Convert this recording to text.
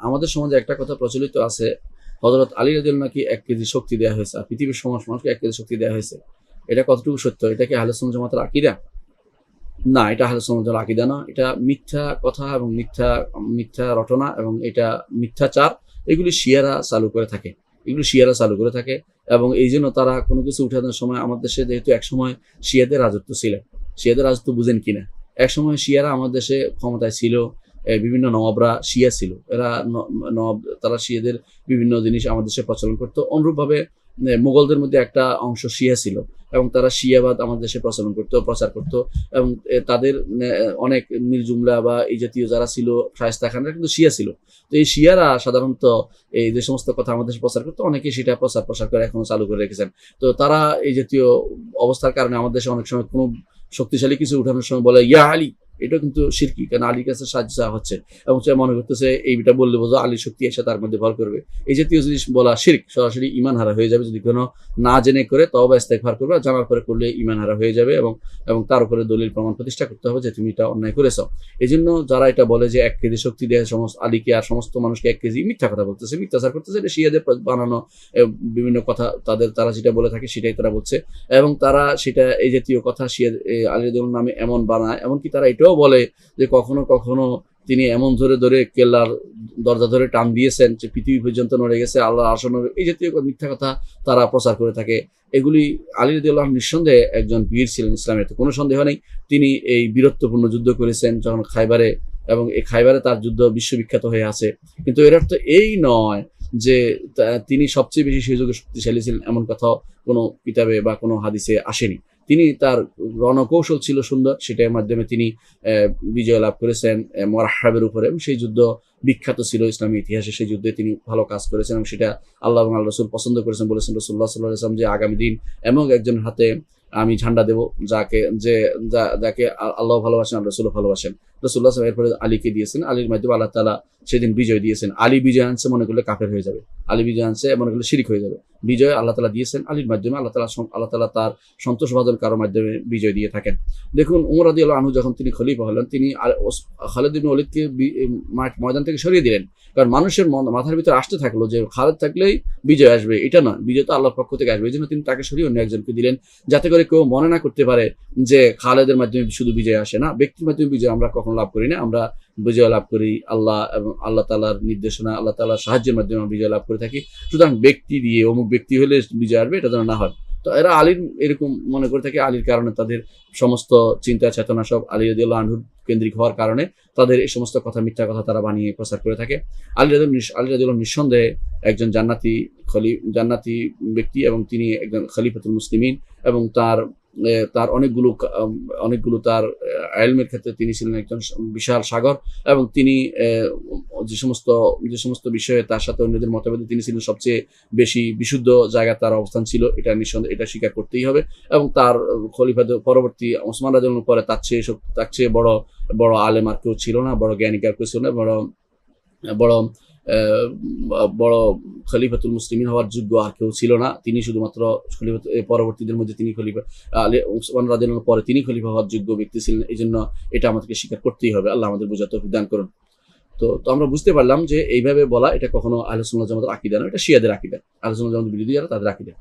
আমাদের সমাজে একটা কথা প্রচলিত আছে, হযরত আলী রাদিয়াল্লাহু নাকি ১ কেজি শক্তি দেয়া হয়েছে। আর পৃথিবীর সমস্ত মানুষকে ১ কেজি শক্তি দেয়া হয়েছে। এটা কতটুকু সত্য? এটা কি আহলে সুন্নাত জামাতের আকীদা? না, এটা আহলে সুন্নাত ওয়াল আকীদা না। এটা মিথ্যা কথা এবং মিথ্যা রটনা এবং এটা মিথ্যাচার। এগুলি শিয়ারা চালু করে থাকে। এগুলো শিয়ারা চালু করে থাকে এবং এইজন্য তারা কোনো কিছু উঠানোর সময় আমার দেশে যেহেতু একসময় শিয়াদের রাজত্ব ছিল। শিয়াদের রাজত্ব বুঝেন কিনা? একসময় শিয়ারা আমার দেশে ক্ষমতায় ছিল। বিভিন্ন নবাবরা শিয়া ছিল। এরা নবাব তারা শিয়াদের বিভিন্ন জিনিস আমার দেশে প্রচলন করত। অনুরূপভাবে মুঘলদের মধ্যে একটা অংশ শিয়া ছিল এবং তারা শিয়াবাদ আমার দেশে প্রচার করত এবং তাদের অনেক মীর জুমলা বা এই জাতীয় যারা ছিল শায়েস্তা খানরা কিন্তু শিয়া ছিল। তো এই শিয়ারা সাধারণত এই যে সমস্ত কথা আমাদের দেশে প্রচার করতো, অনেকে সেটা প্রসার করে এখনো চালু করে রেখেছেন। তো তারা এই জাতীয় অবস্থার কারণে আমাদের দেশে অনেক সময় কোনো শক্তিশালী কিছু উঠানোর সময় বলে ইয়া আলী, এটা কিন্তু শিরকি, কারণ আলীর কাছে সাহায্য চাওয়া হচ্ছে এবং সে মনে করতেছে এইটা বললে বোঝো আলীর শক্তি এসে তার মধ্যে ভর করবে। এই জাতীয় জিনিস বলা শিরক, সরাসরি ঈমান হারা হয়ে যাবে যদি কোনো না জেনে করে তওবা ইস্তেগফার করবে, আর জানার পরে করলে ঈমান হারা হয়ে যাবে এবং তার উপরে দলিল প্রমাণ প্রতিষ্ঠা করতে হবে যে তুমি এটা অন্যায় করেছো। এজন্য যারা এটা বলে যে ১ কেজি শক্তি দেয় সমস্ত আলীকে আর সমস্ত মানুষকে ১ কেজি, মিথ্যা কথা বলতেছে, মিথ্যাচার করতেছে। এটা শিয়াদের বানানো বিভিন্ন কথা, তারা যেটা বলে থাকে সেটাই তারা বলছে এবং তারা সেটা এই জাতীয় কথা শিয়া আলী রাদিয়াল্লাহু নামে এমন বানায়। এমনকি তারা এটাও বলে যে কখনো কখনো তিনি এমন ধরে কেল্লার দরজা ধরে টান দিয়েছেন যে পৃথিবী পর্যন্ত নড়ে গেছে, আল্লাহ আসন, এই জাতীয় মিথ্যা কথা তারা প্রচার করে থাকে। এগুলি আলী রাদিয়াল্লাহু নিঃসন্দেহে একজন বীর ছিলেন, ইসলামের তো কোনো সন্দেহ নেই। তিনি এই বীরত্বপূর্ণ যুদ্ধ করেছেন যখন খাইবারে, এবং এই খাইবারে তার যুদ্ধ বিশ্ববিখ্যাত হয়ে আছে। কিন্তু এর অর্থ এই নয় যে তিনি সবচেয়ে বেশি সেই যুগে শক্তিশালী ছিলেন, এমন কথাও কোনো কিতাবে বা কোনো হাদিসে আসেনি। তিনি তার রণকৌশল ছিল সুন্দর, সেটার মাধ্যমে তিনি বিজয় লাভ করেছেন মোরাহ্হাবের উপরে, এবং সেই যুদ্ধ বিখ্যাত ছিল ইসলামী ইতিহাসে। সেই যুদ্ধে তিনি ভালো কাজ করেছেন এবং সেটা আল্লাহ এবং আল্লাহ রাসূল পছন্দ করেছেন। বলেছেন রাসূলুল্লাহ সাল্লাল্লাহু আলাইহি ওয়াসাল্লাম যে আগামী দিন এমন একজনের হাতে আমি ঝান্ডা দেব যাকে আল্লাহ ভালোবাসেন, আল্লাহ রাসূলও ভালোবাসেন। রাসূলুল্লাহ সাল্লাল্লাহু আলাইহি ওয়াসাল্লাম এরপরে আলীকে দিয়েছেন। আলীর মাধ্যমে আল্লাহ তাআলা সেদিন বিজয় দিয়েছেন। আলী বিজয় আনছে মনে করলে কাফের হয়ে যাবে, আলী বিজয় আনছে মনে করলে শিরক হয়ে যাবে। বিজয় আল্লাহ তাআলা দিয়েছেন আলীর মাধ্যমে। আল্লাহ তাআলা তার সন্তোষভাজন কারোর মাধ্যমে বিজয় দিয়ে থাকেন। দেখুন ওমর রাদিয়াল্লাহু আনহু যখন তিনি খলিফা হলেন, তিনি খালিদ ইবনে ওলীদকে ময়দান থেকে সরিয়ে দিলেন। কারণ মানুষের মাথার ভিতরে আসতে থাকলো যে খালিদ থাকলেই বিজয় আসবে, এটা নয়, বিজয় তো আল্লাহর পক্ষ থেকে আসবে। এই জন্য তিনি তাকে সরিয়ে অন্য একজনকে দিলেন, যাতে করে কেউ মনে না করতে পারে যে খালেদের মাধ্যমে শুধু বিজয় আসে না, ব্যক্তির মাধ্যমে বিজয় আমরা কখনো লাভ করি না। আমরা বিজয় লাভ করি আল্লাহ এবং আল্লাহ তাআলার নির্দেশনা, আল্লাহ তাআলার সাহায্যের মাধ্যমে আমরা বিজয় লাভ করে থাকি। সুতরাং ব্যক্তি দিয়ে অমুক ব্যক্তি হলে বিজয় আসবে, এটা যেন না হয়। তো এরা আলীর এরকম মনে করে থাকে, আলীর কারণে তাদের সমস্ত চিন্তা চেতনা সব আলী রাদিয়াল্লাহু আনহুর কেন্দ্রিক হওয়ার কারণে তাদের এই সমস্ত কথা, মিথ্যা কথা তারা বানিয়ে প্রচার করে থাকে। আলী রাদিয়াল্লাহু নিঃসন্দেহে একজন জান্নাতি ব্যক্তি এবং তিনি একজন খলিফাতুল মুসলিমিন এবং তার অনেকগুলো তার ইলমের ক্ষেত্রে তিনি ছিলেন একজন বিশাল সাগর এবং তিনি যে সমস্ত বিষয়ে তার সাথে অন্যদের মতভেদে তিনি ছিলেন সবচেয়ে বেশি বিশুদ্ধ জায়গায় তার অবস্থান ছিল, এটা নিঃসন্দেহে, এটা স্বীকার করতেই হবে। এবং তার খলিফাদের পরবর্তী ওসমান রাদিয়াল্লাহু পরে তার চেয়ে বড় আলেম আর কেউ ছিল না, বড় জ্ঞানী আর কেউ ছিল না, বড় বড় খলিফাতুল মুসলিমিন হওয়ার যোগ্য আর কেউ ছিল না। তিনি শুধুমাত্র পরবর্তীদের মধ্যে তিনি খলিফা, ওসমান রাদিয়াল্লাহু পরে তিনি খলিফা হওয়ার যোগ্য ব্যক্তি ছিলেন। এই জন্য এটা আমাদেরকে স্বীকার করতেই হবে। আল্লাহ আমাদের বোঝার তৌফিক দান করুন। তো আমরা বুঝতে পারলাম যে এইভাবে বলা এটা কখনো আহলে সুন্নাত ওয়াল জামাতের আকীদা না, এটা শিয়াদের আকীদা, আহলে সুন্নাত ওয়াল জামাতের বিরোধী যারা তাদের আকীদা।